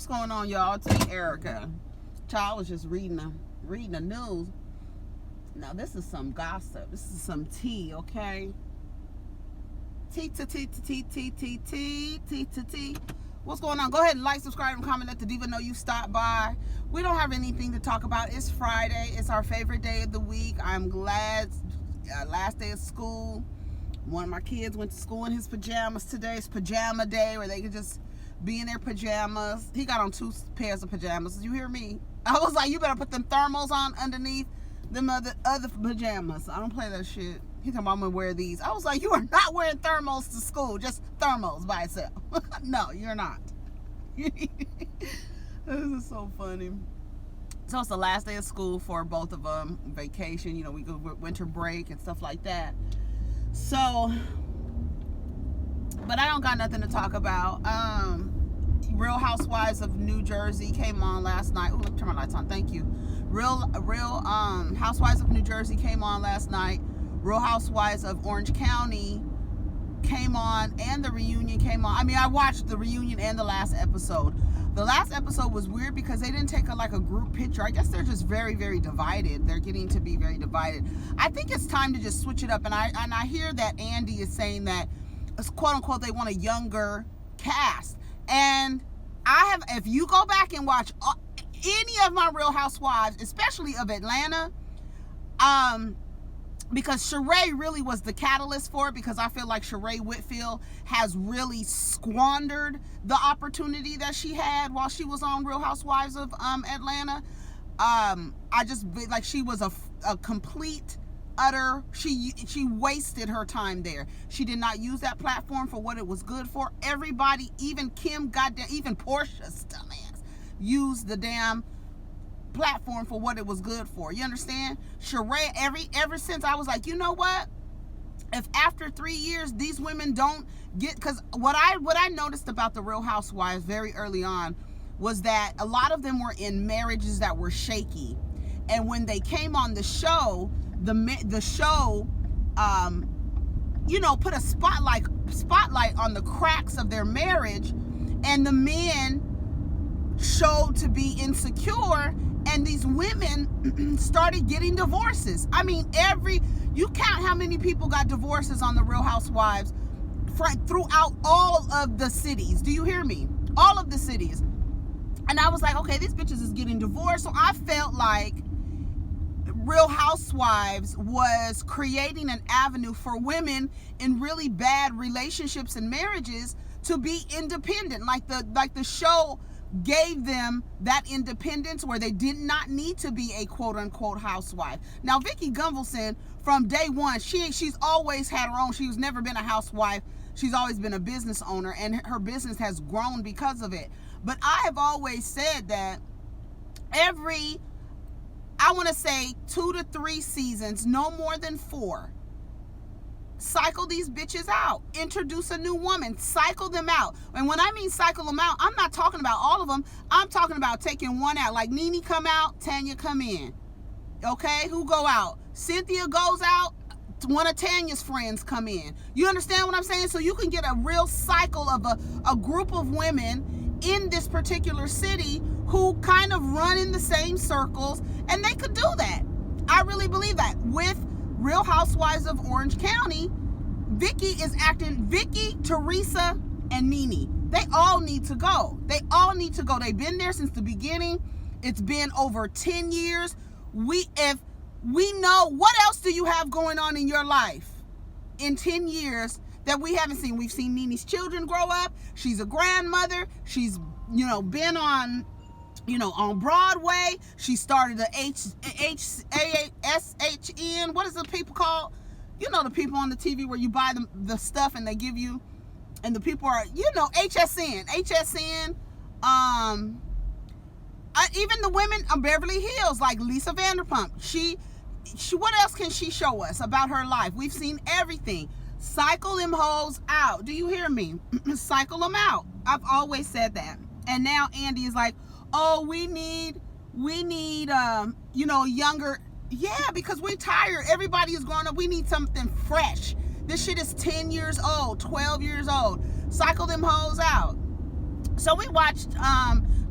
What's going on, y'all? It's Erica. Child was just reading the news. Now this is some gossip. This is some tea, okay? Tea. What's going on? Go ahead and like, subscribe, and comment. Let the diva know you stopped by. We don't have anything to talk about. It's Friday. It's our favorite day of the week. I'm glad. Last day of school. One of my kids went to school in his pajamas today. It's pajama day where they can just be in their pajamas. He got on 2 pairs of pajamas. Did you hear me? I was like, you better put them thermals on underneath them other pajamas. I don't play that shit. He talking about I'm gonna wear these. I was like, you are not wearing thermals to school. Just thermals by itself. No, you're not. This is so funny. So it's the last day of school for both of them. Vacation, you know, we go winter break and stuff like that. So, but I don't got nothing to talk about. Real Housewives of New Jersey came on last night. Oh, let me turn my lights on. Thank you. Real Housewives of New Jersey came on last night. Real Housewives of Orange County came on, and the reunion came on. I mean, I watched the reunion and the last episode. The last episode was weird because they didn't take a group picture. I guess they're just very, very divided. They're getting to be very divided. I think it's time to just switch it up. And I hear that Andy is saying that, quote unquote, they want a younger cast. And if you go back and watch any of my Real Housewives, especially of Atlanta, because Sheree really was the catalyst for it, because I feel like Sheree Whitfield has really squandered the opportunity that she had while she was on Real Housewives of Atlanta. I just like she was a complete utter, she wasted her time there. She did not use that platform for what it was good for. Everybody, even Kim, even Portia's dumbass, used the damn platform for what it was good for. You understand? Sheree, ever since I was like, you know what? If after 3 years these women don't get, because what I noticed about the Real Housewives very early on was that a lot of them were in marriages that were shaky, and when they came on the show, the show, you know, put a spotlight on the cracks of their marriage, and the men showed to be insecure, and these women started getting divorces. I mean, you count how many people got divorces on the Real Housewives throughout all of the cities. Do you hear me? All of the cities. And I was like, okay, these bitches is getting divorced. So I felt like Real Housewives was creating an avenue for women in really bad relationships and marriages to be independent. Like the show gave them that independence where they did not need to be a quote-unquote housewife. Now, Vicki Gunvalson, from day one, she's always had her own. She's never been a housewife. She's always been a business owner, and her business has grown because of it. But I have always said that I want to say 2 to 3 seasons, no more than 4, cycle these bitches out. Introduce a new woman. Cycle them out. And when I mean cycle them out, I'm not talking about all of them. I'm talking about taking one out. Like Nene come out, Tanya come in. Okay? Who go out? Cynthia goes out, one of Tanya's friends come in. You understand what I'm saying? So you can get a real cycle of a group of women in this particular city who kind of run in the same circles, and they could do that. I really believe that. With Real Housewives of Orange County, Vicki, Teresa, and Nene. They all need to go. They've been there since the beginning. It's been over 10 years. If we know, what else do you have going on in your life in 10 years that we haven't seen? We've seen Nene's children grow up. She's a grandmother. She's, been on Broadway. She started the SHN. What is the people called? You know, the people on the TV where you buy the stuff and they give you, and the people are, HSN. Even the women on Beverly Hills, like Lisa Vanderpump. She, what else can she show us about her life? We've seen everything. Cycle them hoes out. Do you hear me? Cycle them out. I've always said that. And now Andy is like, oh, we need younger. Yeah, because we're tired. Everybody is growing up. We need something fresh. This shit is 10 years old, 12 years old. Cycle them hoes out. So we watched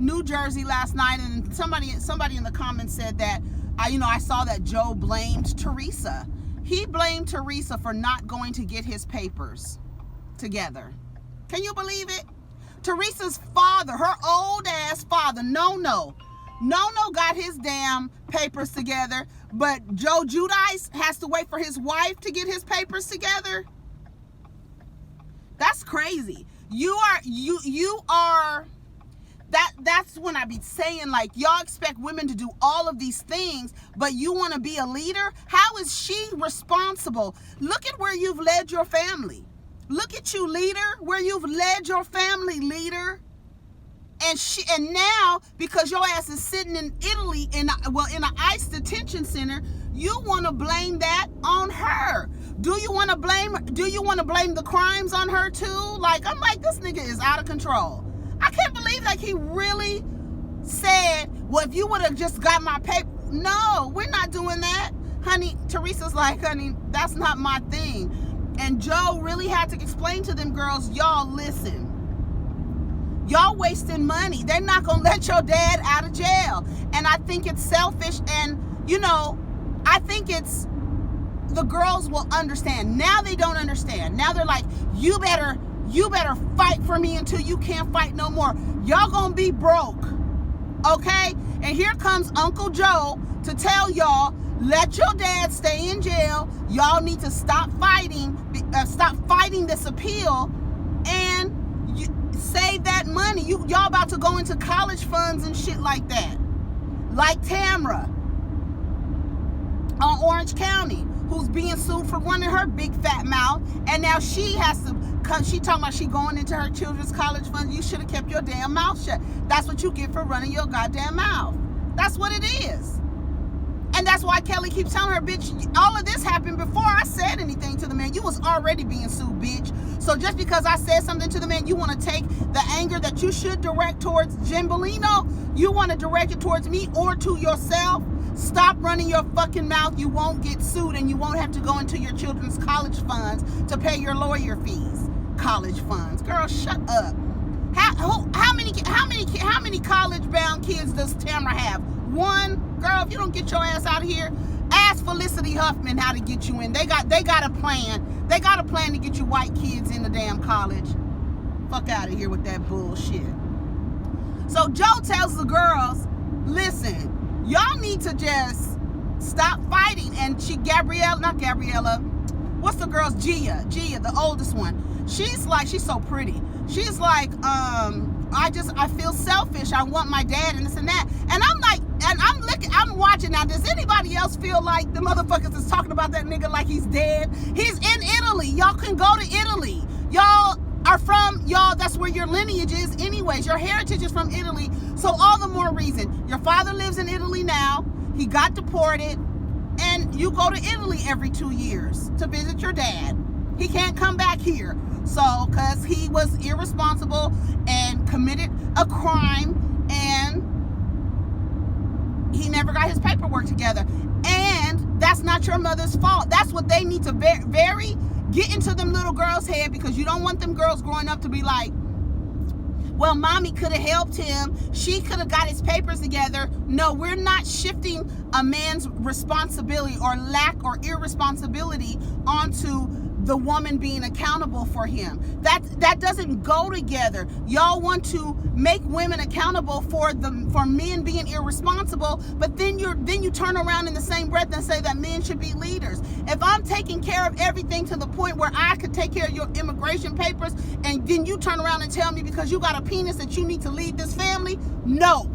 New Jersey last night, and somebody in the comments said that I saw that Joe blamed Teresa. He blamed Teresa for not going to get his papers together. Can you believe it? Teresa's father, her old ass father, no, got his damn papers together, but Joe Giudice has to wait for his wife to get his papers together. That's crazy. You are that's when I be saying, like, y'all expect women to do all of these things, but you want to be a leader? How is she responsible? Look at where you've led your family. Look at you, leader, where you've led your family, leader. And now, because your ass is sitting in Italy in an ICE detention center, you want to blame that on her. Do you want to blame the crimes on her too? Like, I'm like, this nigga is out of control. I can't believe, like, he really said, well, if you would have just got my paper. No, we're not doing that. Honey, Teresa's like, honey, that's not my thing. And Joe really had to explain to them girls, y'all, listen. Y'all wasting money. They're not going to let your dad out of jail. And I think it's selfish. And, I think it's, the girls will understand. Now they don't understand. Now they're like, you better fight for me until you can't fight no more. Y'all gonna be broke, okay? And here comes Uncle Joe to tell y'all, let your dad stay in jail. Y'all need to stop fighting this appeal, and save that money. Y'all about to go into college funds and shit like that. Like Tamra on Orange County, who's being sued for running her big fat mouth, and now she has to come. She talking about she going into her children's college fund. You should have kept your damn mouth shut. That's what you get for running your goddamn mouth. That's what it is. And that's why Kelly keeps telling her, bitch, all of this happened before I said anything to the man. You was already being sued, bitch. So just because I said something to the man, you want to take the anger that you should direct towards Jim Bellino, you want to direct it towards me or to yourself? Stop running your fucking mouth. You won't get sued, and you won't have to go into your children's college funds to pay your lawyer fees. College funds. Girl, shut up. How many college-bound kids does Tamara have? One? Girl, if you don't get your ass out of here, ask Felicity Huffman how to get you in. They got a plan. They got a plan to get you white kids in the damn college. Fuck out of here with that bullshit. So Joe tells the girls, listen, y'all need to just stop fighting. And what's the girl's Gia, the oldest one. She's so pretty. She's like, I feel selfish. I want my dad and this and that. And I'm like, I'm watching now. Does anybody else feel like the motherfuckers is talking about that nigga like he's dead? He's in Italy. Y'all can go to Italy. Y'all are from, that's where your lineage is anyways. Your heritage is from Italy. So all the more reason. Your father lives in Italy now. He got deported. And you go to Italy every 2 years to visit your dad. He can't come back here. So, because he was irresponsible and committed a crime, and he never got his paperwork together. And that's not your mother's fault. That's what they need to get into them little girls' head, because you don't want them girls growing up to be like, well, mommy could have helped him. She could have got his papers together. No, we're not shifting a man's responsibility or lack or irresponsibility onto the woman being accountable for him. That doesn't go together. Y'all want to make women accountable for men being irresponsible, but then you turn around in the same breath and say that men should be leaders. If I'm taking care of everything to the point where I could take care of your immigration papers, and then you turn around and tell me because you got a penis that you need to lead this family, no,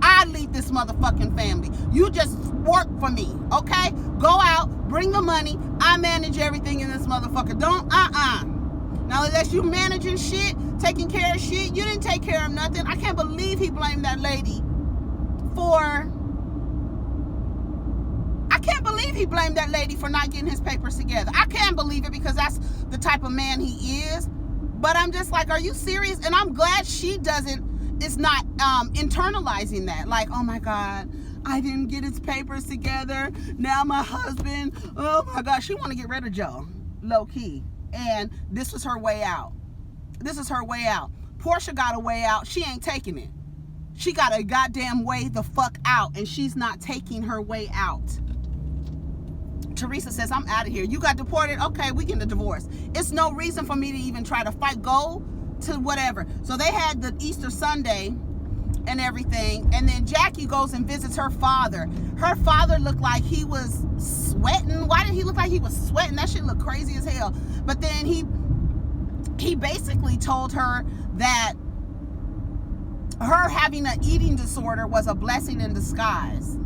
I lead this motherfucking family. You just work for me, okay? Go out, bring the money. I manage everything in this motherfucker. Don't, Now, unless you managing shit, taking care of shit, you didn't take care of nothing. I can't believe he blamed that lady for not getting his papers together. I can't believe it, because that's the type of man he is. But I'm just like, are you serious? And I'm glad she is not internalizing that. Like, oh my God, I didn't get his papers together. Now my husband, oh my God. She want to get rid of Joe, low key. And this was her way out. Portia got a way out. She ain't taking it. She got a goddamn way the fuck out, and she's not taking her way out. Teresa says, I'm out of here. You got deported? Okay, we get a divorce. It's no reason for me to even try to fight. Go to whatever. So they had the Easter Sunday and everything, and then Jackie goes and visits her father. Her father looked like he was sweating. Why did he look like he was sweating? That shit looked crazy as hell. But then he basically told her that her having an eating disorder was a blessing in disguise.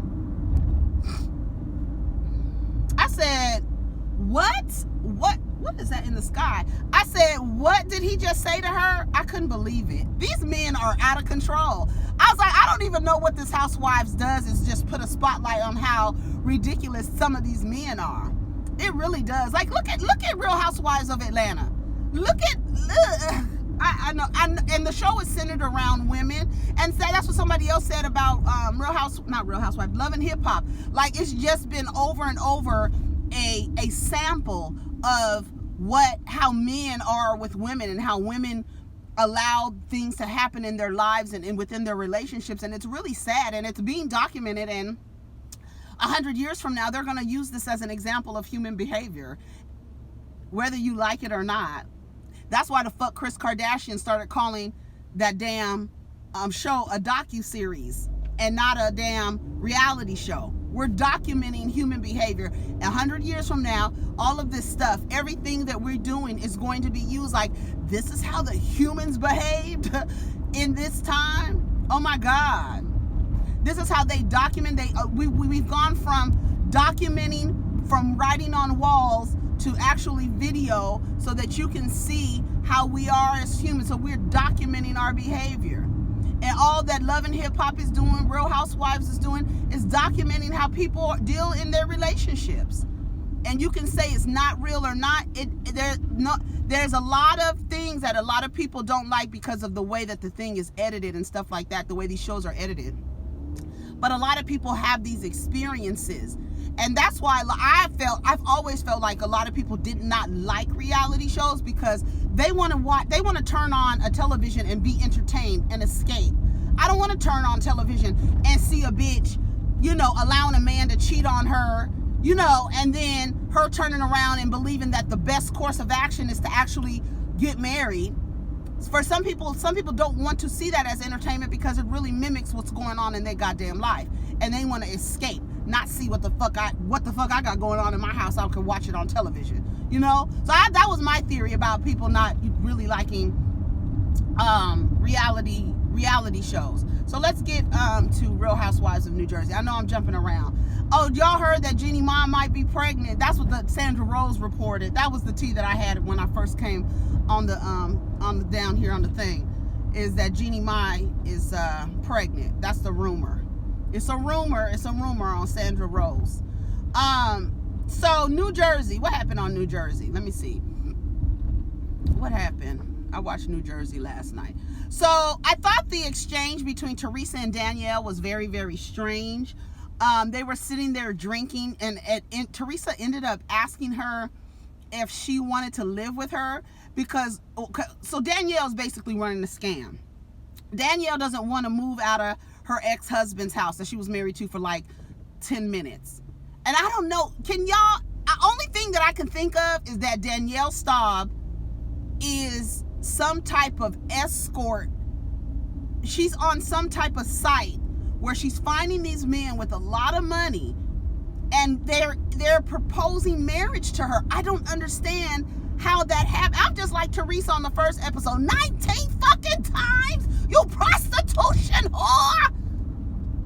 I said, what is that in the sky? I said, what did he just say to her? I couldn't believe it. These men are out of control. I was like, I don't even know what this Housewives does, is just put a spotlight on how ridiculous some of these men are. It really does. Like, look at Real Housewives of Atlanta. I know, and the show is centered around women, and that's what somebody else said about Love and Hip Hop. Like, it's just been over and over a sample of how men are with women, and how women allow things to happen in their lives and within their relationships, and it's really sad, and it's being documented, and 100 years from now they're going to use this as an example of human behavior, whether you like it or not. That's why the fuck Kris Kardashian started calling that damn show a docu-series and not a damn reality show. We're documenting human behavior. 100 years from now, all of this stuff, everything that we're doing is going to be used like, this is how the humans behaved in this time. Oh my God. This is how they document. We've gone from documenting, from writing on walls, to actually video, so that you can see how we are as humans. So we're documenting our behavior. And all that Love and Hip Hop is doing, Real Housewives is doing, is documenting how people deal in their relationships. And you can say it's not real or not. There's a lot of things that a lot of people don't like because of the way that the thing is edited and stuff like that, the way these shows are edited. But a lot of people have these experiences. And that's why I've always felt like a lot of people did not like reality shows, because they want to turn on a television and be entertained and escape. I don't want to turn on television and see a bitch, allowing a man to cheat on her, and then her turning around and believing that the best course of action is to actually get married. For some people don't want to see that as entertainment, because it really mimics what's going on in their goddamn life, and they want to escape, not see what the fuck I got going on in my house. I can watch it on television, So that was my theory about people not really liking reality shows. So let's get to Real Housewives of New Jersey. I know I'm jumping around. Oh, y'all heard that Jeannie Mai might be pregnant? That's what the Sandra Rose reported. That was the tea that I had when I first came on the down here on the thing, is that Jeannie Mai is pregnant. That's the rumor. It's a rumor on Sandra Rose. So New Jersey, what happened on New Jersey? Let me see. What happened? I watched New Jersey last night. So I thought the exchange between Teresa and Danielle was very, very strange. They were sitting there drinking, and Teresa ended up asking her if she wanted to live with her, because so Danielle's basically running a scam. Danielle doesn't want to move out of her ex-husband's house that she was married to for like 10 minutes. And I don't know, only thing that I can think of is that Danielle Staub is some type of escort. She's on some type of site where she's finding these men with a lot of money, and they're proposing marriage to her. I don't understand how that happened. I'm just like Teresa on the first episode, 19 fucking times, you prostitution whore.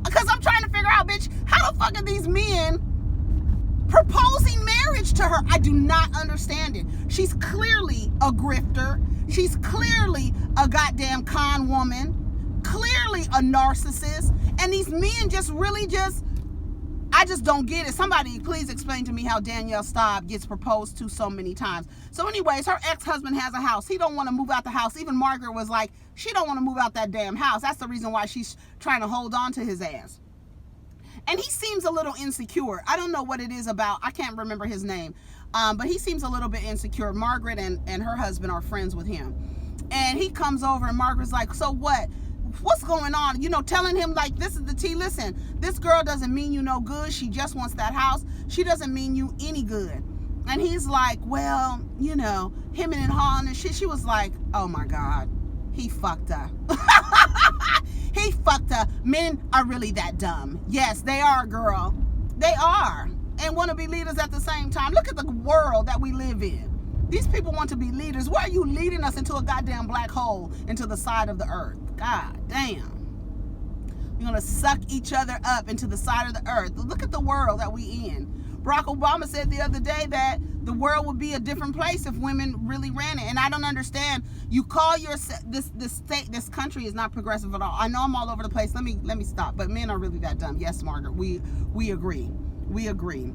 Because I'm trying to figure out, bitch, how the fuck are these men proposing marriage to her? I do not understand it. She's clearly a grifter. She's clearly a goddamn con woman, clearly a narcissist. And these men I just don't get it. Somebody please explain to me how Danielle Staub gets proposed to so many times. So anyways, her ex-husband has a house. He don't want to move out the house. Even Margaret was like, she don't want to move out that damn house. That's the reason why she's trying to hold on to his ass. And he seems a little insecure. I don't know what it is about. I can't remember his name. But he seems a little bit insecure. Margaret and her husband are friends with him. And he comes over and Margaret's like, so what? What's going on? You know, telling him like, this is the tea. Listen, this girl doesn't mean you no good. She just wants that house. She doesn't mean you any good. And he's like, well, you know, him and Hall and shit. She was like, oh my God, he fucked up. He fucked up. Men are really that dumb. Yes, they are, girl. They are. And want to be leaders at the same time. Look at the world that we live in. These people want to be leaders. Why are you leading us into a goddamn black hole, into the side of the earth? God damn. We're going to suck each other up into the side of the earth. Look at the world that we in. Barack Obama said the other day that the world would be a different place if women really ran it. And I don't understand. You call your this state, this country is not progressive at all. I know I'm all over the place. Let me stop. But men are really that dumb. Yes, Margaret. We agree. We agree.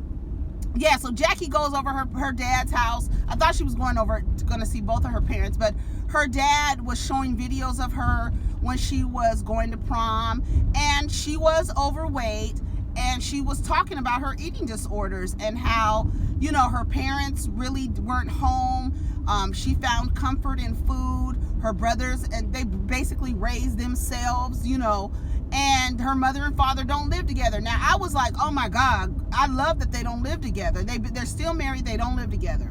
Yeah, so Jackie goes over her dad's house. I thought she was going to see both of her parents, but her dad was showing videos of her when she was going to prom, and she was overweight, and she was talking about her eating disorders and how, you know, her parents really weren't home. She found comfort in food. Her brothers, and they basically raised themselves, you know, and her mother and father don't live together. Now, I was like, oh my God, I love that they don't live together. They're still married, they don't live together.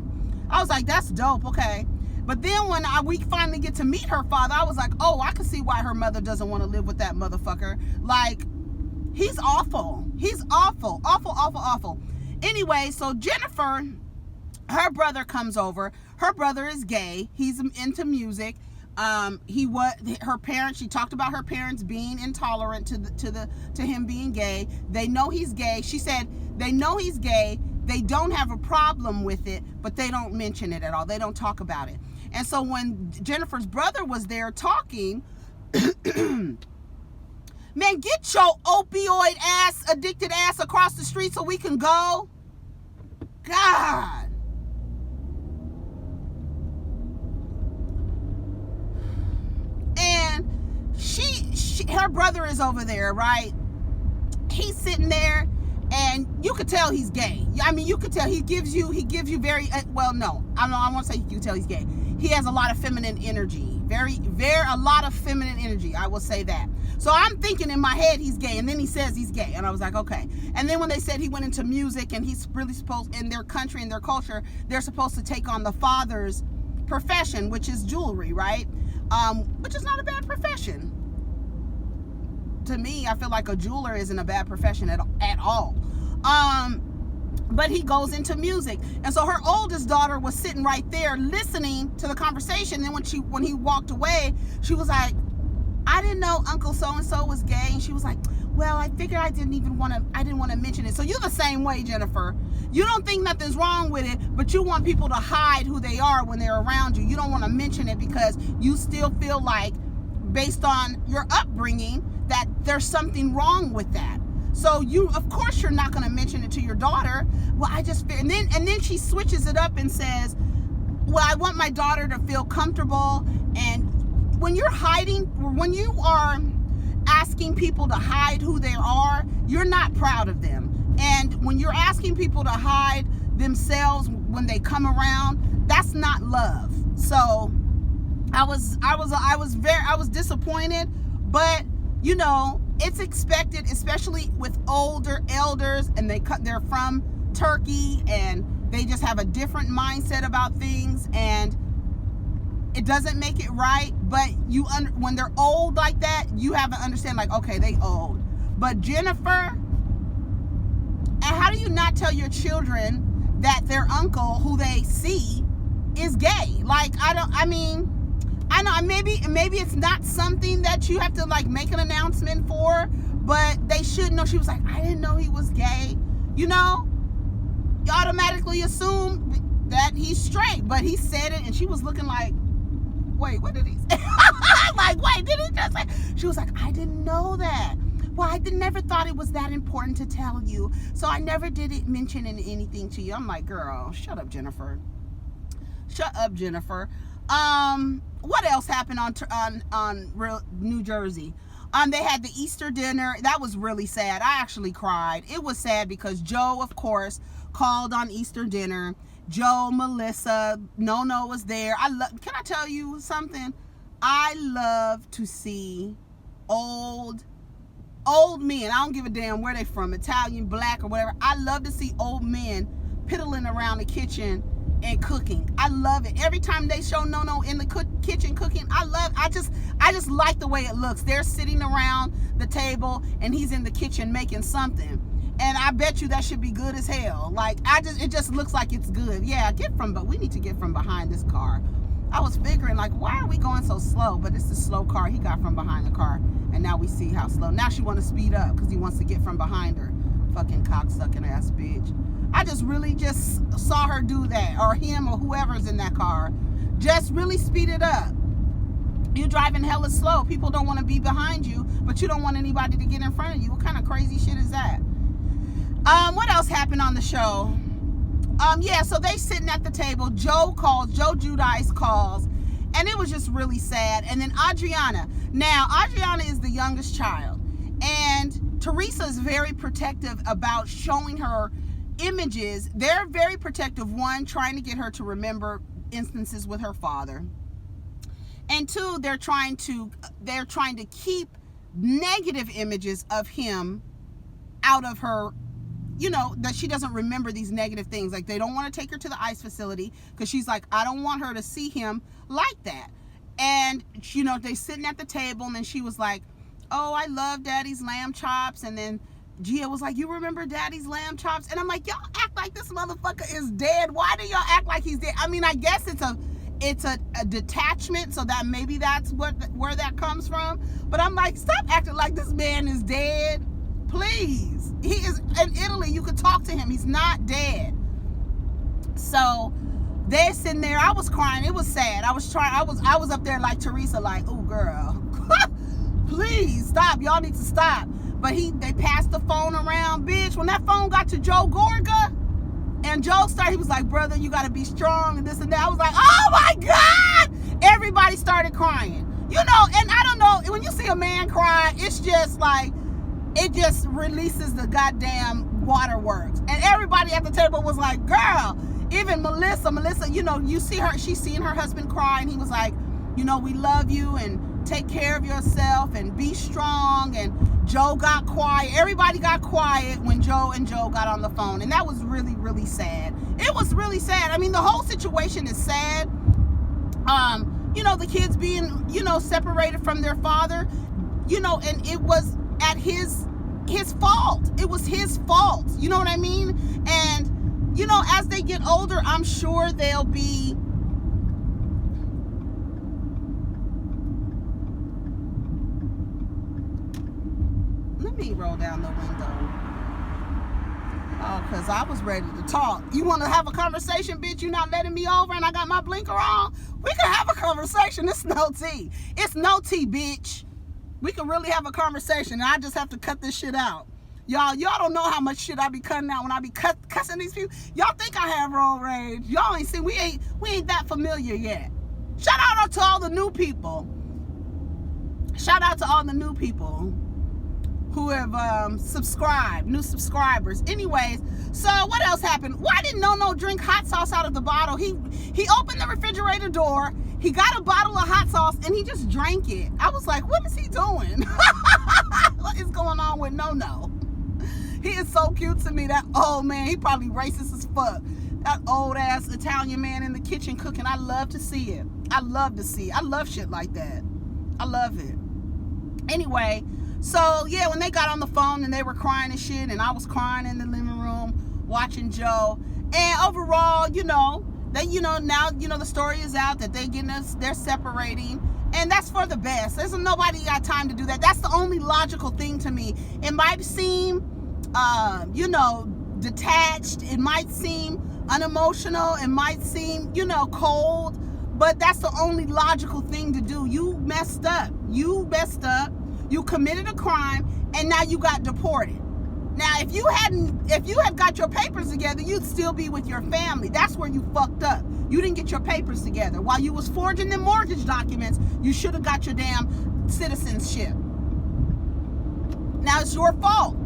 I was like, that's dope, okay. But then when we finally get to meet her father, I was like, oh, I can see why her mother doesn't want to live with that motherfucker. Like, he's awful. He's awful, awful, awful, awful. Anyway, so Jennifer, her brother comes over. Her brother is gay. He's into music. Her parents, she talked about her parents being intolerant to him being gay. They know he's gay. She said they know he's gay. They don't have a problem with it, but they don't mention it at all. They don't talk about it. And so when Jennifer's brother was there talking, man, get your opioid ass, addicted ass across the street so we can go. God. And her brother is over there, right? He's sitting there, and you could tell he's gay. I mean, you could tell he gives you very, well, no, I won't say you can tell he's gay. He has a lot of feminine energy, a lot of feminine energy. I will say that. So I'm thinking in my head he's gay, and then he says he's gay, and I was like, okay. And then when they said he went into music, and he's really supposed, in their country, in their culture, they're supposed to take on the father's profession, which is jewelry, right? Which is not a bad profession. To me, I feel like a jeweler isn't a bad profession at all. But he goes into music. And so her oldest daughter was sitting right there listening to the conversation. And then when he walked away, she was like, I didn't know Uncle so-and-so was gay. And she was like, well, I figured I didn't want to mention it. So you're the same way, Jennifer. You don't think nothing's wrong with it, but you want people to hide who they are when they're around you. You don't want to mention it because you still feel like, based on your upbringing, that there's something wrong with that. So of course you're not going to mention it to your daughter. Well, I just fear, and then she switches it up and says, well, I want my daughter to feel comfortable. And when you are asking people to hide who they are, you're not proud of them. And when you're asking people to hide themselves when they come around, that's not love. So I was disappointed, but you know, it's expected, especially with older elders, and they're from Turkey, and they just have a different mindset about things, and it doesn't make it right. But when they're old like that, you have to understand, like, okay, they old. But Jennifer, and how do you not tell your children that their uncle, who they see, is gay? Like, I know maybe it's not something that you have to like make an announcement for, but they should know. She was like, I didn't know he was gay. You know, you automatically assume that he's straight, but he said it, and she was looking like, wait, what did he say? Like, wait, did he just say? She was like, I didn't know that. Well, I never thought it was that important to tell you, so I never did mention anything to you. I'm like, girl, shut up, Jennifer. Shut up, Jennifer. What else happened on New Jersey? They had the Easter dinner. That was really sad. I actually cried. It was sad because Joe, of course, called on Easter dinner. Joe, Melissa, Nono was there. Can I tell you something? I love to see old men. I don't give a damn where they from, Italian, black, or whatever. I love to see old men piddling around the kitchen and cooking. I love it. Every time they show Nono in the kitchen cooking, I just like the way it looks. They're sitting around the table and he's in the kitchen making something. And I bet you that should be good as hell. Like, it just looks like it's good. Yeah, but we need to get from behind this car. I was figuring, like, why are we going so slow? But it's the slow car he got from behind the car. And now we see how slow. Now she want to speed up because he wants to get from behind her. Fucking cocksucking ass bitch. I just really just saw her do that. Or him or whoever's in that car. Just really speed it up. You're driving hella slow. People don't want to be behind you, but you don't want anybody to get in front of you. What kind of crazy shit is that? What else happened on the show? Yeah, so they sitting at the table. Joe Giudice calls, and it was just really sad. And then Adriana. Now, Adriana is the youngest child, and Teresa is very protective about showing her images. They're very protective, one, trying to get her to remember instances with her father, and two, they're trying to keep negative images of him out of her, you know, that she doesn't remember these negative things. Like, they don't want to take her to the ICE facility because she's like, I don't want her to see him like that. And, you know, they sitting at the table, and then she was like, oh, I love Daddy's lamb chops. And then Gia was like, you remember Daddy's lamb chops? And I'm like, y'all act like this motherfucker is dead. Why do y'all act like he's dead? I mean, I guess it's a detachment, so that maybe that's where that comes from. But I'm like, stop acting like this man is dead. Please. He is in Italy. You could talk to him. He's not dead. So they're sitting there. I was crying. It was sad. I was up there like Teresa, like, oh girl, please stop. Y'all need to stop. But they passed the phone around, bitch. When that phone got to Joe Gorga, and Joe started, he was like, brother, you got to be strong and this and that. I was like, oh my God. Everybody started crying. You know, and I don't know, when you see a man cry, it's just like, it just releases the goddamn waterworks. And everybody at the table was like, girl, even Melissa, you know, you see her, she's seeing her husband cry, and he was like, you know, we love you and take care of yourself and be strong. And Joe got quiet. Everybody got quiet when Joe got on the phone. And that was really, really sad. It was really sad. I mean, the whole situation is sad. You know, the kids being, you know, separated from their father, you know, and it was at his fault. It was his fault. You know what I mean? And, you know, as they get older, I'm sure they'll be, let me roll down the window. Oh, because I was ready to talk. You want to have a conversation, bitch? You not letting me over and I got my blinker on? We can have a conversation. It's no tea. It's no tea, bitch. We can really have a conversation, and I just have to cut this shit out. Y'all don't know how much shit I be cutting out when I be cussing these people. Y'all think I have road rage. Y'all ain't seen, we ain't that familiar yet. Shout out to all the new people. Shout out to all the new people who have subscribed, new subscribers. Anyways, so what else happened? Why didn't Nono drink hot sauce out of the bottle? He opened the refrigerator door, he got a bottle of hot sauce, and he just drank it. I was like, what is he doing? What is going on with Nono? He is so cute to me. That old man, he probably racist as fuck. That old ass Italian man in the kitchen cooking. I love to see it. I love to see it. I love shit like that. I love it. Anyway, so yeah, when they got on the phone and they were crying and shit, and I was crying in the living room watching Joe. And overall, you know, they, you know, now, you know, the story is out that they're separating, and that's for the best. There's nobody got time to do that. That's the only logical thing to me. It might seem, you know, detached. It might seem unemotional. It might seem, you know, cold. But that's the only logical thing to do. You messed up. You messed up. You committed a crime, and now you got deported. Now, if you had got your papers together, you'd still be with your family. That's where you fucked up. You didn't get your papers together. While you was forging the mortgage documents, you should have got your damn citizenship. Now, it's your fault.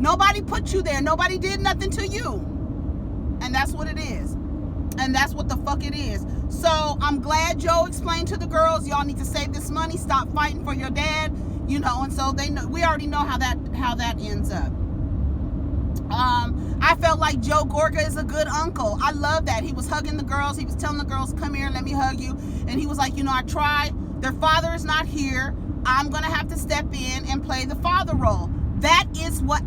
Nobody put you there. Nobody did nothing to you. And that's what it is. And that's what the fuck it is. So I'm glad Joe explained to the girls, y'all need to save this money, stop fighting for your dad, you know. And so they know, we already know how that ends up. I felt like Joe Gorga is a good uncle. I love that. He was hugging the girls. He was telling the girls, come here, let me hug you. And he was like, you know, I tried. Their father is not here. I'm going to have to step in and play the father role. That is what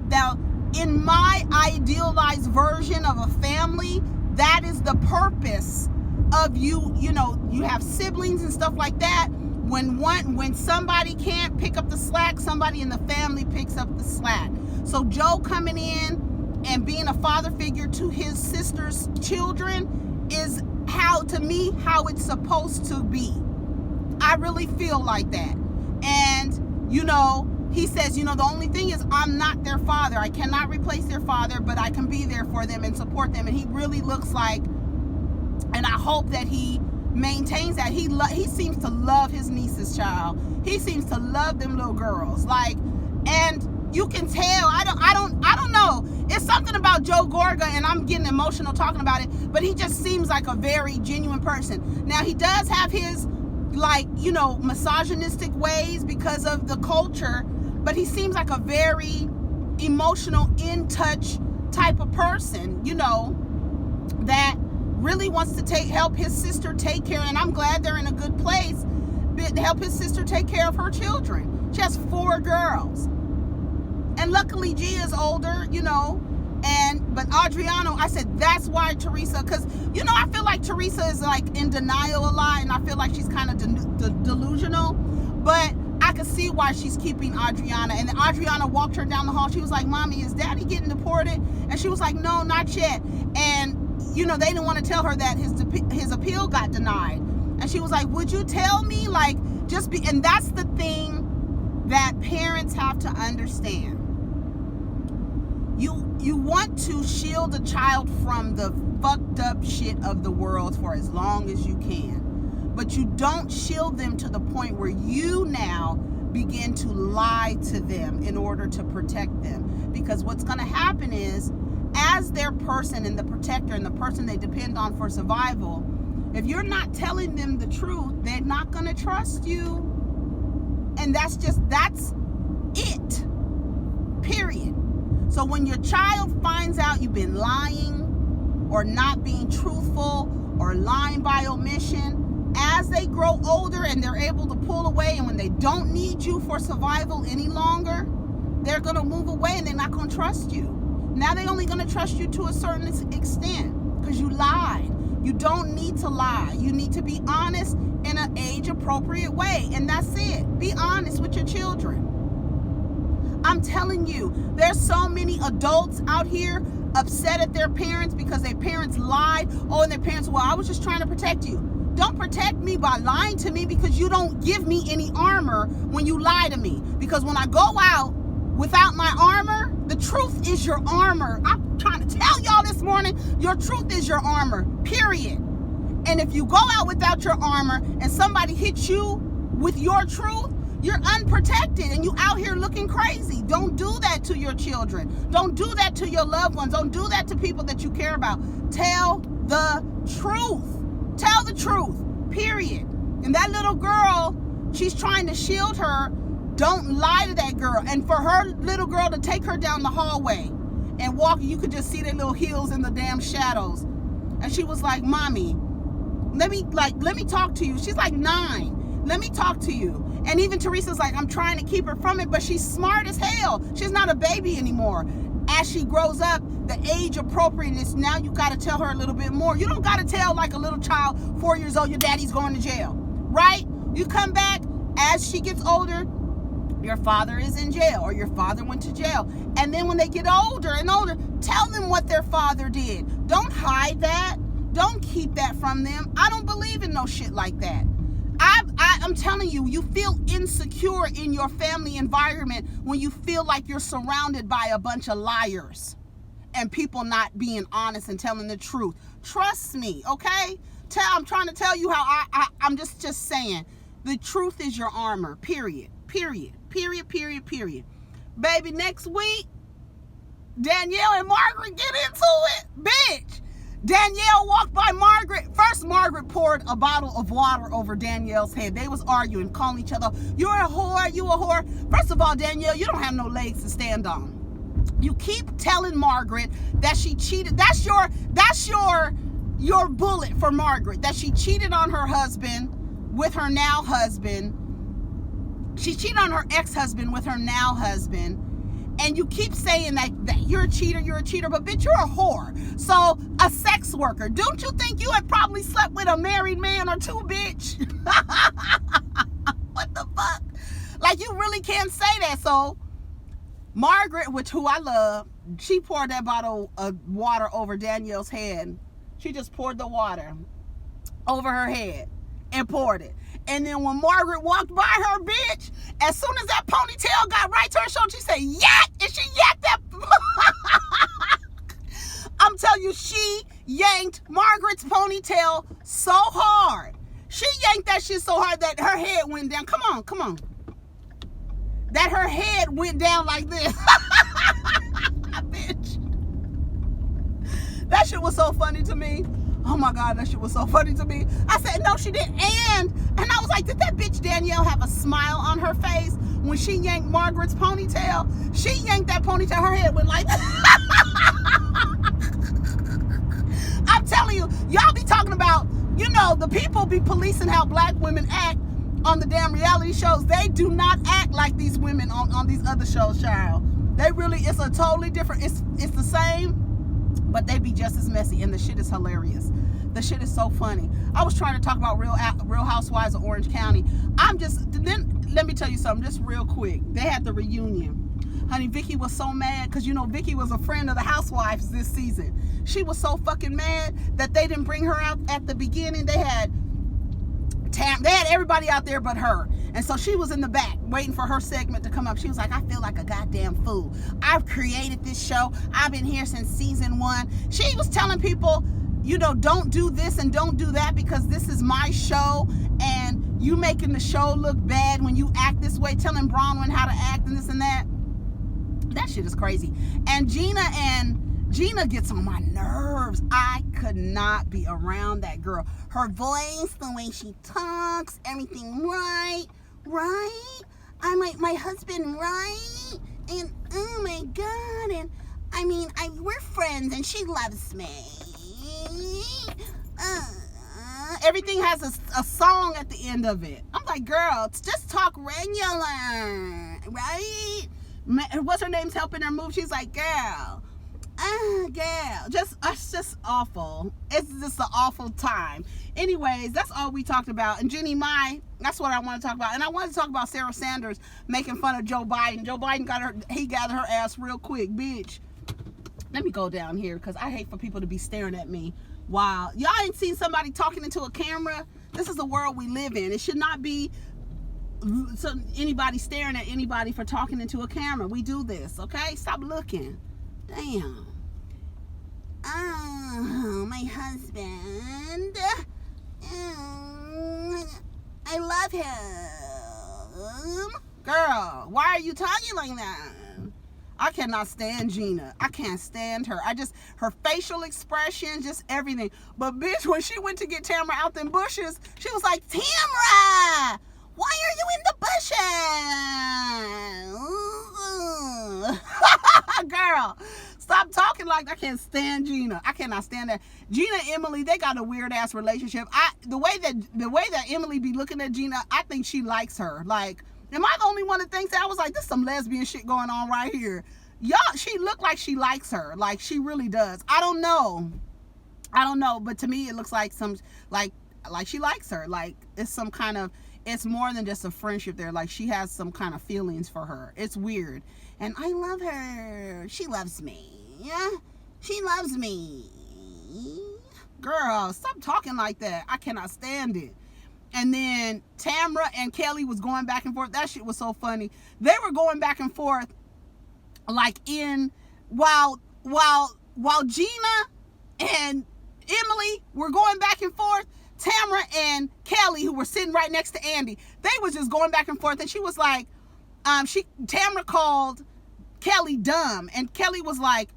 in my idealized version of a family, that is the purpose of you know, you have siblings and stuff like that. When somebody can't pick up the slack, somebody in the family picks up the slack. So Joe coming in and being a father figure to his sister's children is how it's supposed to be. I really feel like that. And, you know, he says, you know, the only thing is I'm not their father. I cannot replace their father, but I can be there for them and support them. And he really looks like, and I hope that he maintains that. He seems to love his niece's child. He seems to love them little girls. Like, and you can tell, I don't know. It's something about Joe Gorga, and I'm getting emotional talking about it, but he just seems like a very genuine person. Now, he does have his, like, you know, misogynistic ways because of the culture, but he seems like a very emotional, in touch type of person, you know, that really wants to help his sister take care, and I'm glad they're in a good place, to help his sister take care of her children. She has 4 girls. And luckily Gia's older, you know, but Adriano, I said, that's why Teresa, because, you know, I feel like Teresa is like in denial a lot, and I feel like she's kind of delusional, but I could see why she's keeping Adriana. And then Adriana walked her down the hall. She was like, Mommy, is Daddy getting deported? And she was like, no, not yet. And, you know, they didn't want to tell her that his appeal got denied. And she was like, would you tell me? Like, and that's the thing that parents have to understand. You want to shield a child from the fucked up shit of the world for as long as you can. But you don't shield them to the point where you now begin to lie to them in order to protect them. Because what's going to happen is, as their person and the protector and the person they depend on for survival, if you're not telling them the truth, they're not going to trust you. And that's it. Period. So when your child finds out you've been lying or not being truthful or lying by omission, as they grow older and they're able to pull away, and when they don't need you for survival any longer, they're going to move away and they're not going to trust you. Now they're only going to trust you to a certain extent because you lied. You don't need to lie. You need to be honest in an age-appropriate way, and that's it. Be honest with your children. I'm telling you, there's so many adults out here upset at their parents because their parents lied. Oh, and their parents, well, I was just trying to protect you. Don't protect me by lying to me, because you don't give me any armor when you lie to me. Because when I go out without my armor, the truth is your armor. I'm trying to tell y'all this morning, your truth is your armor, period. And if you go out without your armor and somebody hits you with your truth, you're unprotected and you out here looking crazy. Don't do that to your children. Don't do that to your loved ones. Don't do that to people that you care about. Tell the truth. Tell the truth, period. And that little girl, she's trying to shield her. Don't lie to that girl. And for her little girl to take her down the hallway and walk, you could just see their little heels in the damn shadows. And she was like, Mommy, let me talk to you. She's like 9. Let me talk to you. And even Teresa's like, I'm trying to keep her from it, but she's smart as hell. She's not a baby anymore. As she grows up, the age appropriateness, now you got to tell her a little bit more. You don't got to tell like a little child, 4 years old, your daddy's going to jail, right? You come back, as she gets older, your father is in jail or your father went to jail. And then when they get older and older, tell them what their father did. Don't hide that. Don't keep that from them. I don't believe in no shit like that. I'm telling you, you feel insecure in your family environment when you feel like you're surrounded by a bunch of liars and people not being honest and telling the truth. Trust me, okay? I'm trying to tell you how I'm just saying. The truth is your armor, period. Period. Period, period, period. Baby, next week, Danielle and Margaret get into it. Bitch, Danielle walked by Margaret. First, Margaret poured a bottle of water over Danielle's head. They was arguing, calling each other, you're a whore, you a whore. First of all, Danielle, you don't have no legs to stand on. You keep telling Margaret that she cheated. That's your bullet for Margaret, that she cheated on her husband with her now husband. She cheated on her ex-husband with her now husband. And you keep saying that you're a cheater, but bitch, you're a whore. So, a sex worker. Don't you think you had probably slept with a married man or two, bitch? What the fuck? Like, you really can't say that. So, Margaret, who I love, she poured that bottle of water over Danielle's head. She just poured the water over her head and poured it. And then when Margaret walked by her, bitch, as soon as that ponytail got right to her shoulder, she said, yak! And she yanked that. I'm telling you, she yanked Margaret's ponytail so hard. She yanked that shit so hard that her head went down. Come on. That her head went down like this. Bitch. That shit was so funny to me. Oh my God, that shit was so funny to me. I said, no, she didn't. And I was like, did that bitch Danielle have a smile on her face when she yanked Margaret's ponytail? She yanked that ponytail, her head went like I'm telling you, y'all be talking about, the people be policing how black women act on the damn reality shows. They do not act like these women on these other shows, child. They really, it's a totally different, it's the same, but they be just as messy, and the shit is hilarious. The shit is so funny. I was trying to talk about Real Housewives of Orange County. Then let me tell you something, just real quick. They had the reunion. Honey, Vicky was so mad because, Vicky was a friend of the housewives this season. She was so fucking mad that they didn't bring her out at the beginning. They had everybody out there but her. And so she was in the back waiting for her segment to come up. She was like, I feel like a goddamn fool. I've created this show. I've been here since season 1. She was telling people, don't do this and don't do that because this is my show, and you making the show look bad when you act this way, telling Bronwyn how to act and this and that. That shit is crazy. And Gina gets on my nerves. I could not be around that girl. Her voice, the way she talks, everything right? I'm like my husband, right? And oh my God, and we're friends and she loves me. Everything has a song at the end of it. I'm like, girl, just talk regular, right? What's her name's helping her move? She's like, girl, it's just awful. It's just an awful time. Anyways, that's all we talked about. And Jeannie Mai, that's what I want to talk about. And I want to talk about Sarah Sanders making fun of Joe Biden. Joe Biden gathered her ass real quick, bitch. Let me go down here because I hate for people to be staring at me. Wow, y'all ain't seen somebody talking into a camera? This is the world we live in. It should not be anybody staring at anybody for talking into a camera. We do this, okay? Stop looking. Damn. Oh, my husband. I love him. Girl, why are you talking like that? I cannot stand Gina. I can't stand her. Her facial expression, just everything. But bitch, when she went to get Tamara out them bushes, she was like, Tamara, why are you in the bushes? Girl, stop talking like that. I can't stand Gina. I cannot stand that. Gina and Emily, they got a weird ass relationship. The way that Emily be looking at Gina, I think she likes her. Like, am I the only one that thinks that? I was like, this is some lesbian shit going on right here. Y'all, she looked like she likes her. Like, she really does. I don't know. But to me, it looks like like she likes her. Like, it's some kind of, it's more than just a friendship there. Like, she has some kind of feelings for her. It's weird. And I love her. She loves me. Yeah? She loves me. Girl, stop talking like that. I cannot stand it. And then Tamra and Kelly was going back and forth. That shit was so funny. They were going back and forth like while Gina and Emily were going back and forth, Tamra and Kelly, who were sitting right next to Andy, they was just going back and forth. And she was like, Tamra called Kelly dumb, and Kelly was like,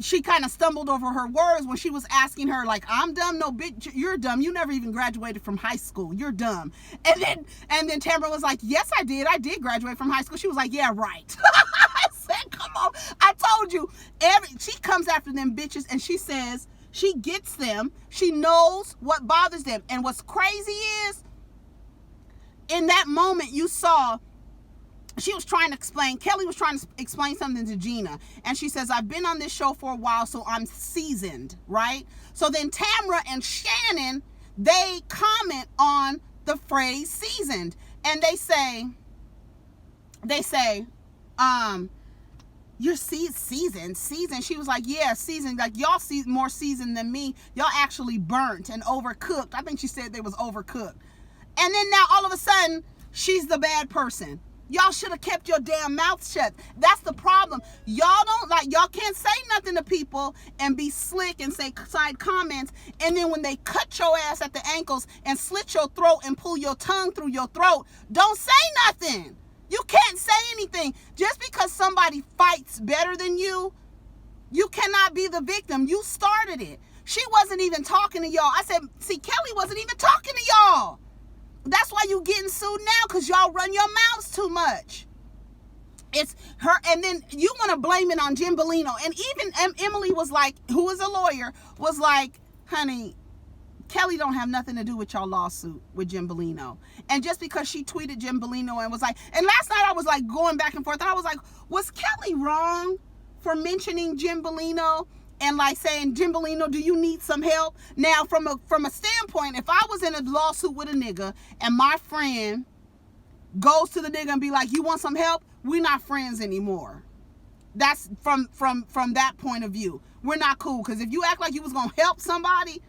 she kind of stumbled over her words when she was asking her, like, I'm dumb? No, bitch, you're dumb. You never even graduated from high school. You're dumb. And then Tamara was like, yes, I did. I did graduate from high school. She was like, yeah, right. I said, come on. I told you. She comes after them bitches, and she says she gets them. She knows what bothers them. And what's crazy is, in that moment, you saw Kelly was trying to explain something to Gina. And she says, I've been on this show for a while, so I'm seasoned, right? So then Tamara and Shannon, they comment on the phrase seasoned. And they say, you're seasoned. She was like, yeah, seasoned. Like, y'all see more seasoned than me. Y'all actually burnt and overcooked. I think she said they was overcooked. And then now all of a sudden, she's the bad person. Y'all should have kept your damn mouth shut. That's the problem. Y'all can't say nothing to people and be slick and say side comments. And then when they cut your ass at the ankles and slit your throat and pull your tongue through your throat, don't say nothing. You can't say anything. Just because somebody fights better than you, you cannot be the victim. You started it. She wasn't even talking to y'all. I said, see, Kelly wasn't even talking to y'all. That's why you getting sued now, because y'all run your mouths too much. It's her, and then you want to blame it on Jim Bellino. And even Emily was like, who is a lawyer, was like, honey, Kelly don't have nothing to do with y'all lawsuit with Jim Bellino. And just because she tweeted Jim Bellino and was like, and last night I was like going back and forth, and I was like, was Kelly wrong for mentioning Jim Bellino? And like saying, Jim Bellino, do you need some help? Now, from a standpoint, if I was in a lawsuit with a nigga and my friend goes to the nigga and be like, you want some help? We're not friends anymore. That's from that point of view. We're not cool. Because if you act like you was going to help somebody,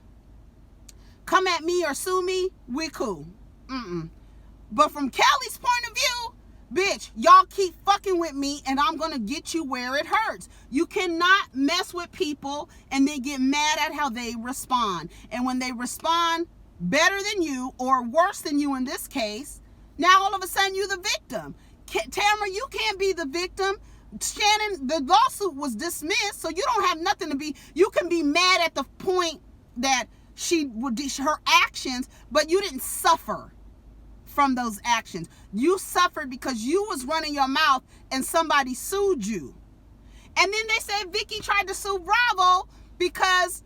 come at me or sue me, we're cool. But from Kelly's point of view, bitch, y'all keep fucking with me and I'm going to get you where it hurts. You cannot mess with people and they get mad at how they respond. And when they respond better than you or worse than you in this case, now all of a sudden you're the victim. Tamara, you can't be the victim. Shannon, the lawsuit was dismissed, so you don't have nothing to be. You can be mad at the point that her actions, but you didn't suffer from those actions. You suffered because you was running your mouth and somebody sued you. And then they said Vicky tried to sue Bravo because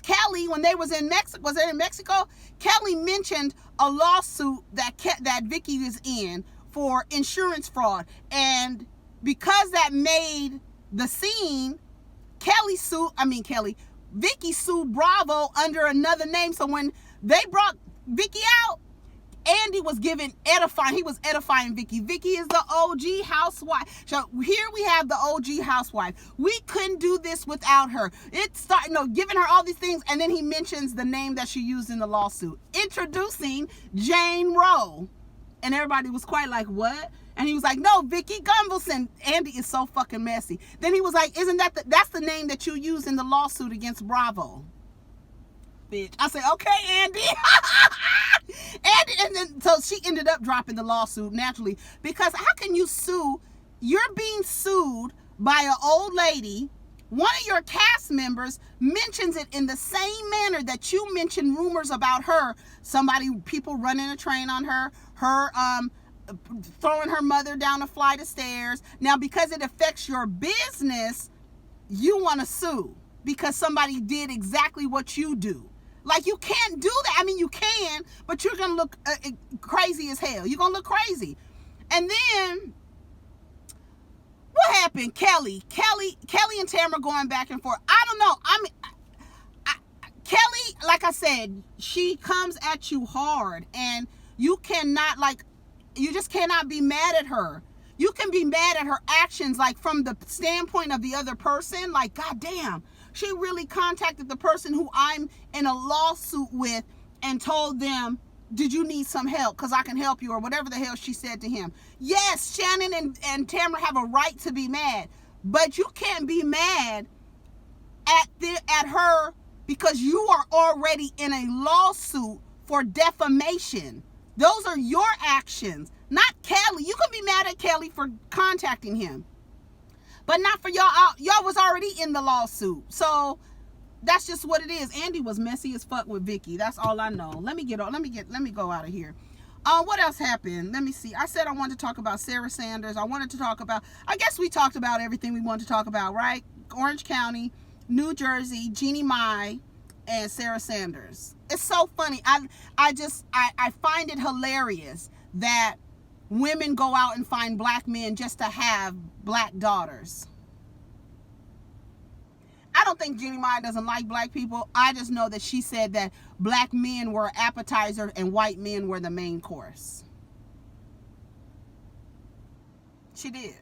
Kelly, when they was in Mexico, Kelly mentioned a lawsuit that Vicky is in for insurance fraud. And because that made the scene, Vicky sued Bravo under another name. So when they brought Vicky out, Andy was he was edifying Vicky. Vicky is the OG housewife. So here we have the OG housewife. We couldn't do this without her. Giving her all these things, and then he mentions the name that she used in the lawsuit. Introducing Jane Roe. And everybody was quite like, what? And he was like, no, Vicky Gunvalson. Andy is so fucking messy. Then he was like, isn't that's the name that you used in the lawsuit against Bravo? Bitch. I said, okay, Andy. And then so she ended up dropping the lawsuit naturally, because how can you sue? You're being sued by an old lady. One of your cast members mentions it in the same manner that you mentioned rumors about her. People running a train on her throwing her mother down a flight of stairs. Now, because it affects your business, you want to sue because somebody did exactly what you do. Like, you can't do that. I mean, you can, but you're going to look crazy as hell. You're going to look crazy. And then, what happened? Kelly and Tamara going back and forth. I don't know. I mean, Kelly, like I said, she comes at you hard. And you just cannot be mad at her. You can be mad at her actions, like, from the standpoint of the other person. Like, goddamn. She really contacted the person who I'm in a lawsuit with and told them, did you need some help? Because I can help you, or whatever the hell she said to him. Yes, Shannon and Tamara have a right to be mad. But you can't be mad at her because you are already in a lawsuit for defamation. Those are your actions, not Kelly. You can be mad at Kelly for contacting him. But not for y'all. Y'all was already in the lawsuit. So that's just what it is. Andy was messy as fuck with Vicky. That's all I know. Let me go out of here. What else happened? Let me see. I said I wanted to talk about Sarah Sanders. I wanted to talk about, I guess we talked about everything we wanted to talk about, right? Orange County, New Jersey, Jeannie Mai, and Sarah Sanders. It's so funny. I find it hilarious that women go out and find black men just to have black daughters. I don't think Jeannie Mai doesn't like black people. I just know that she said that black men were appetizer and white men were the main course. She did.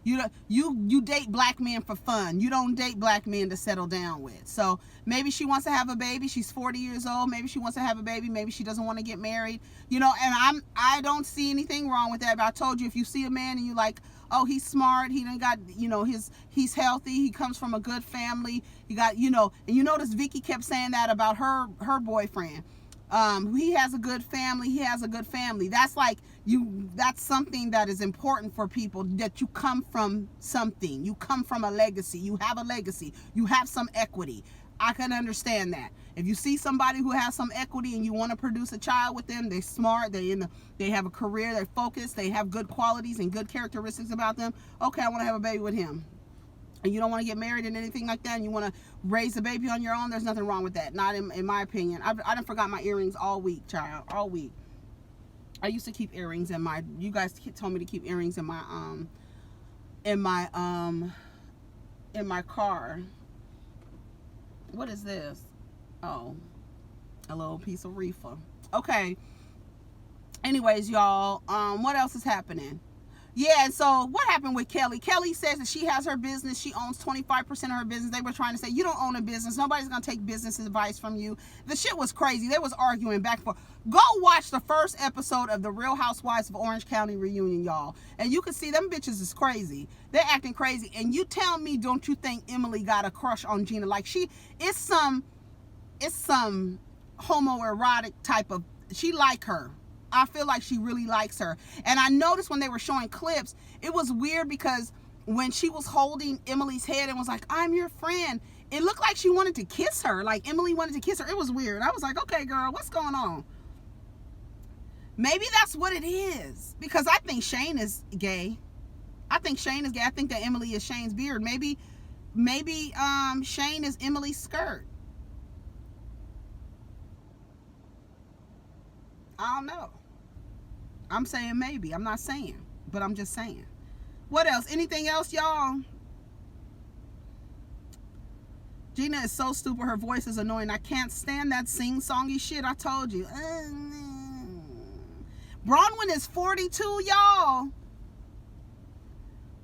You date black men for fun. You don't date black men to settle down with. So maybe she wants to have a baby. She's 40 years old. Maybe she wants to have a baby. Maybe she doesn't want to get married. You know, and I don't see anything wrong with that. But I told you, if you see a man and you like, oh, he's smart, he done got, you know, he's healthy, he comes from a good family, he got, you know, and you notice Vicky kept saying that about her boyfriend. He has a good family. That's like that's something that is important for people, that you come from something. You come from a legacy. You have a legacy. You have some equity. I can understand that. If you see somebody who has some equity and you want to produce a child with them, they're smart, they have a career, they're focused, they have good qualities and good characteristics about them. Okay, I want to have a baby with him. And you don't want to get married and anything like that, and you want to raise a baby on your own, there's nothing wrong with that. Not in my opinion. I done forgot my earrings all week, child. All week. I used to keep earrings in my, you guys told me to keep earrings in my car. What is this? Oh, a little piece of reefer. Okay. Anyways, y'all, what else is happening? Yeah, and so what happened with Kelly? Kelly says that she has her business. She owns 25% of her business. They were trying to say, you don't own a business. Nobody's going to take business advice from you. The shit was crazy. They was arguing back and forth. Go watch the first episode of the Real Housewives of Orange County reunion, y'all. And you can see them bitches is crazy. They're acting crazy. And you tell me, don't you think Emily got a crush on Gina? Like it's some homoerotic type of, she like her. I feel like she really likes her. And I noticed when they were showing clips, it was weird because when she was holding Emily's head and was like, I'm your friend, it looked like she wanted to kiss her. Like Emily wanted to kiss her. It was weird. I was like, okay, girl, what's going on? Maybe that's what it is. Because I think Shane is gay. I think Shane is gay. I think that Emily is Shane's beard. Maybe Shane is Emily's skirt. I don't know. I'm saying maybe. I'm not saying. But I'm just saying. What else? Anything else, y'all? Gina is so stupid. Her voice is annoying. I can't stand that sing-songy shit. I told you. Bronwyn is 42, y'all.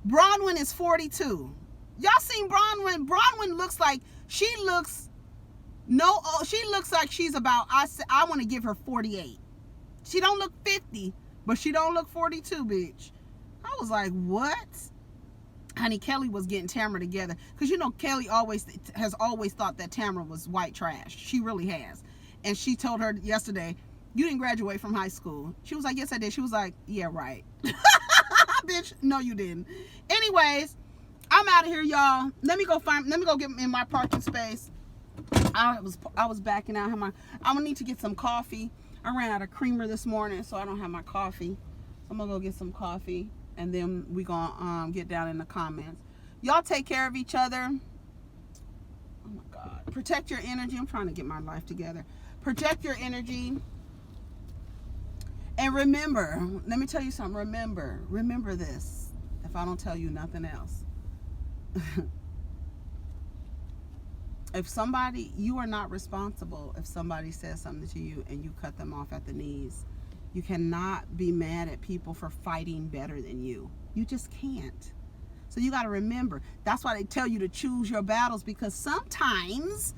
Bronwyn is 42. Y'all seen Bronwyn? Bronwyn looks like, she looks like she's about, I want to give her 48. She don't look 50, but she don't look 42, bitch. I was like, what? Honey, Kelly was getting Tamara together. Because, you know, Kelly has always thought that Tamara was white trash. She really has. And she told her yesterday, you didn't graduate from high school. She was like, yes, I did. She was like, yeah, right. Bitch, no, you didn't. Anyways, I'm out of here, y'all. Let me go get in my parking space. I was backing out. I'm gonna need to get some coffee. I ran out of creamer this morning, so I don't have my coffee. So I'm gonna go get some coffee, and then we gonna get down in the comments. Y'all take care of each other. Oh my God. Protect your energy. I'm trying to get my life together. Protect your energy. And remember, let me tell you something. Remember this. If I don't tell you nothing else. You are not responsible if somebody says something to you and you cut them off at the knees. You cannot be mad at people for fighting better than you. You just can't. So you got to remember, that's why they tell you to choose your battles, because sometimes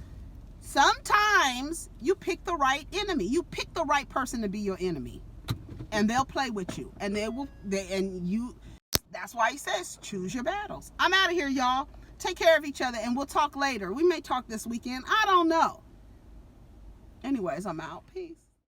you pick the right enemy. You pick the right person to be your enemy. And they'll play with you. And that's why he says choose your battles. I'm out of here, y'all. Take care of each other, and we'll talk later. We may talk this weekend. I don't know. Anyways, I'm out. Peace.